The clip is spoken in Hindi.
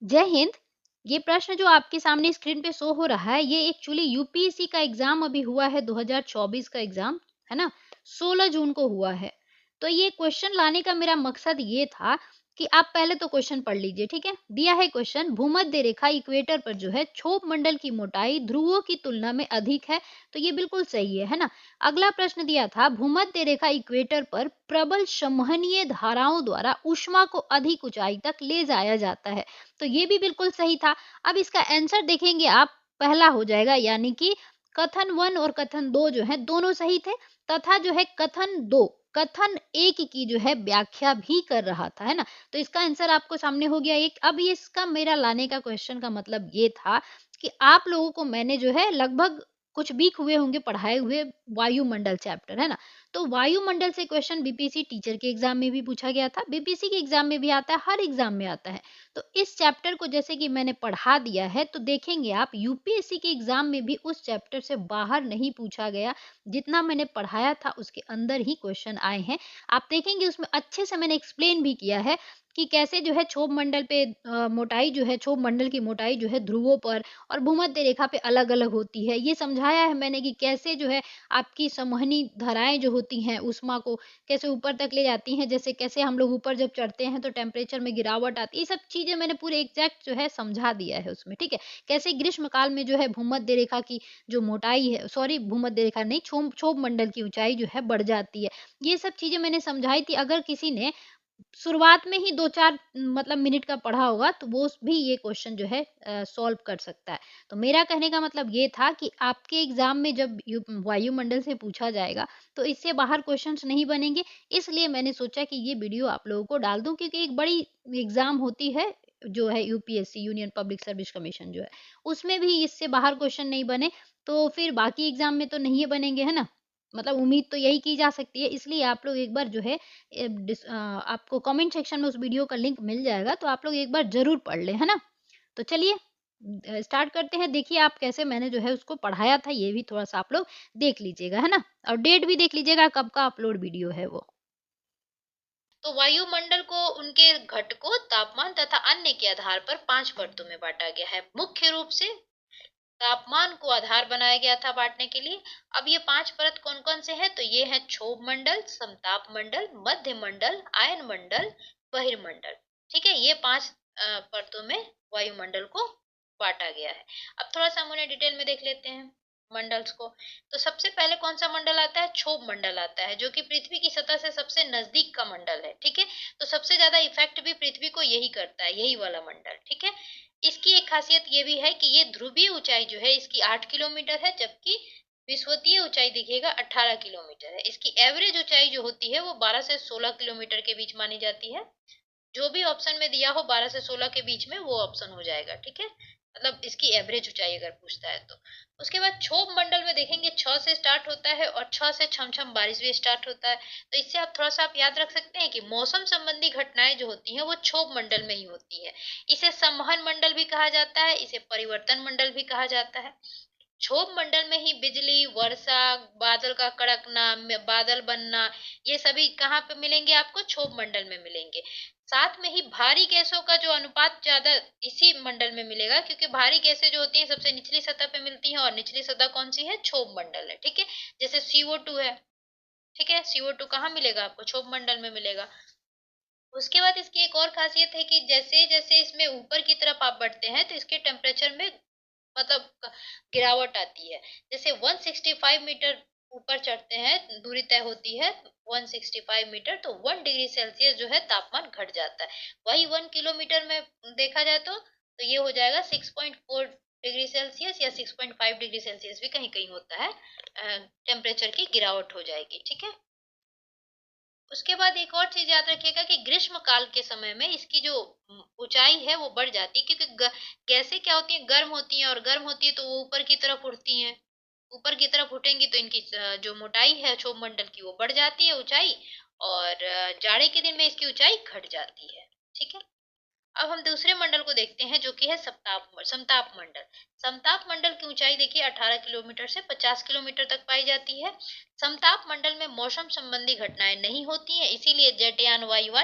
जय हिंद। ये प्रश्न जो आपके सामने स्क्रीन पे शो हो रहा है, ये एक्चुअली यूपीएससी का एग्जाम अभी हुआ है, 2024 का एग्जाम है ना, 16 जून को हुआ है। तो ये क्वेश्चन लाने का मेरा मकसद ये था कि आप पहले तो क्वेश्चन पढ़ लीजिए, ठीक है। दिया है क्वेश्चन, भूमध्य रेखा इक्वेटर पर जो है क्षोभ मंडल की मोटाई ध्रुवों की तुलना में अधिक है। तो ये बिल्कुल सही है ना। अगला प्रश्न दिया था, भूमध्य रेखा इक्वेटर पर प्रबल संवहनीय धाराओं द्वारा ऊष्मा को अधिक ऊंचाई तक ले जाया जाता है। तो ये भी बिल्कुल सही था। अब इसका आंसर देखेंगे आप, पहला हो जाएगा, यानी कि कथन 1 और कथन 2 जो है दोनों सही थे, तथा जो है कथन 2 कथन 1 की जो है व्याख्या भी कर रहा था, है ना। तो इसका आंसर आपको सामने हो गया एक। अब ये इसका मेरा लाने का क्वेश्चन का मतलब ये था कि आप लोगों को मैंने जो है लगभग कुछ वीक हुए होंगे पढ़ाए हुए वायुमंडल चैप्टर, है ना। तो वायुमंडल से क्वेश्चन बीपीएससी टीचर के एग्जाम में भी पूछा गया था, बीपीएससी के एग्जाम में भी आता है, हर एग्जाम में आता है। तो इस चैप्टर को जैसे कि मैंने पढ़ा दिया है, तो देखेंगे आप यूपीएससी के एग्जाम में भी उस चैप्टर से बाहर नहीं पूछा गया। जितना मैंने पढ़ाया था उसके अंदर ही क्वेश्चन आए हैं। आप देखेंगे उसमें अच्छे से मैंने एक्सप्लेन भी किया है कि कैसे जो है क्षोभ मंडल पे मोटाई जो है, क्षोभ मंडल की मोटाई जो है ध्रुवों पर और भूमध्य रेखा पे अलग अलग होती है। ये समझाया है मैंने कि कैसे जो है आपकी संवहनी धाराएं जो होती हैं ऊष्मा को कैसे ऊपर तक ले जाती हैं, जैसे कैसे हम लोग ऊपर जब चढ़ते हैं तो टेम्परेचर में गिरावट आती है। ये सब चीज़ें मैंने पूरे एग्जैक्ट जो है समझा दिया है उसमें, ठीक है। कैसे ग्रीष्म काल में जो है भूमध्य रेखा की जो मोटाई है, सॉरी भूमध्य रेखा नहीं, क्षोभ क्षोभ मंडल की ऊंचाई जो है बढ़ जाती है। ये सब चीज़ें मैंने समझाई थी। अगर किसी ने शुरुआत में ही 2-4 मतलब मिनट का पढ़ा होगा तो वो भी ये क्वेश्चन जो है सॉल्व कर सकता है। तो मेरा कहने का मतलब ये था कि आपके एग्ज़ाम में जब वायुमंडल से पूछा जाएगा तो इससे बाहर क्वेश्चंस नहीं बनेंगे। इसलिए मैंने सोचा कि ये वीडियो आप लोगों को डाल दूँ, क्योंकि एक बड़ी एग्ज़ाम होती है जो है UPSC, union public service commission जो है, उसमें भी इससे बाहर क्वेश्चन नहीं बने, तो फिर बाकी एग्ज़ाम में तो नहीं बनेंगे, है ना? मतलब उम्मीद तो यही की जा सकती है। इसलिए आप लोग एक बार जो है आपको कमेंट सेक्शन में उस वीडियो का लिंक मिल जाएगा, तो आप लोग एक बार ज़रूर पढ़ लें, है ना? तो चलिए स्टार्ट करते हैं। देखिए आप कैसे मैंने जो है उसको पढ़ाया था, ये भी थोड़ा-सा आप लोग देख लीजिएगा, है ना? और डेट भी देख लीजिएगा कब का अपलोड वीडियो है वो। तो वायुमंडल को उनके घटकों, तापमान तथा अन्य के आधार पर 5 परतों में बाँटा गया है। मुख्य रूप से तापमान को आधार बनाया गया था बांटने के लिए। अब ये 5 परत कौन-कौन से हैं? तो ये है क्षोभ मंडल, समताप मंडल, मध्य मंडल, आयन मंडल, बहिर्मंडल। ठीक है, ये 5 परतों में वायुमंडल को बांटा गया है। अब थोड़ा-सा हम उन्हें डिटेल में देख लेते हैं मंडल्स को। तो सबसे पहले कौन सा मंडल आता है? क्षोभ मंडल आता है, जो कि पृथ्वी की सतह से सबसे नजदीक का मंडल है। ठीक है, तो सबसे ज्यादा इफेक्ट भी पृथ्वी को यही करता है, यही वाला मंडल। ठीक है, इसकी एक खासियत ये भी है कि ये ध्रुवीय ऊंचाई जो है इसकी 8 किलोमीटर है, जबकि विषुवतीय ऊंचाई देखिएगा 18 किलोमीटर है। इसकी एवरेज ऊंचाई जो होती है वो 12 से 16 किलोमीटर के बीच मानी जाती है। जो भी ऑप्शन में दिया हो 12 से 16 के बीच में वो ऑप्शन हो जाएगा। ठीक है, मतलब इसकी एवरेज ऊंचाई अगर पूछता है तो। उसके बाद क्षोभ मंडल में देखेंगे 6 से स्टार्ट होता है और 6 से छमछम बारिश भी स्टार्ट होता है। तो इससे आप थोड़ा सा आप याद रख सकते हैं कि मौसम संबंधी घटनाएं जो होती हैं वो क्षोभ मंडल में ही होती है। इसे संवहन मंडल भी कहा जाता है, इसे परिवर्तन मंडल भी कहा जाता है। क्षोभ मंडल में ही बिजली, वर्षा, बादल का कड़कना, बादल बनना, ये सभी कहाँ पे मिलेंगे आपको? क्षोभ मंडल में मिलेंगे। साथ में ही भारी गैसों का जो अनुपात ज्यादा इसी मंडल में मिलेगा, क्योंकि भारी गैसें जो होती हैं सबसे निचली सतह पे मिलती हैं, और निचली सतह कौन सी है? क्षोभ मंडल है। ठीक है, जैसे CO2 है। ठीक है, CO2 कहाँ मिलेगा आपको? क्षोभ मंडल में मिलेगा। उसके बाद इसकी एक और खासियत है कि जैसे जैसे इसमें ऊपर की तरफ आप बढ़ते हैं तो इसके टेम्परेचर में मतलब गिरावट आती है। जैसे 165 मीटर ऊपर चढ़ते हैं, दूरी तय होती है 165 मीटर, तो 1 डिग्री सेल्सियस जो है तापमान घट जाता है। वही 1 किलोमीटर में देखा जाए तो ये हो जाएगा 6.4 डिग्री सेल्सियस या 6.5 डिग्री सेल्सियस भी कहीं कहीं होता है, टेम्परेचर की गिरावट हो जाएगी। ठीक है, उसके बाद एक और चीज याद रखिएगा कि ग्रीष्म काल के समय में इसकी जो ऊंचाई है वो बढ़ जाती है, क्योंकि गैसें क्या होती हैं? गर्म होती हैं, और गर्म होती है तो वो ऊपर की तरफ उठती हैं। ऊपर की तरफ उठेंगी तो इनकी जो मोटाई है क्षोभ मंडल की वो बढ़ जाती है ऊंचाई, और जाड़े के दिन में इसकी ऊंचाई घट जाती है। ठीक है, अब हम दूसरे मंडल को देखते हैं, जो कि है समताप मंडल। समताप मंडल की ऊंचाई देखिए 18 किलोमीटर से 50 किलोमीटर तक पाई जाती है। समताप मंडल में मौसम संबंधी घटनाएं नहीं होती हैं, इसीलिए जेटयान वायुयान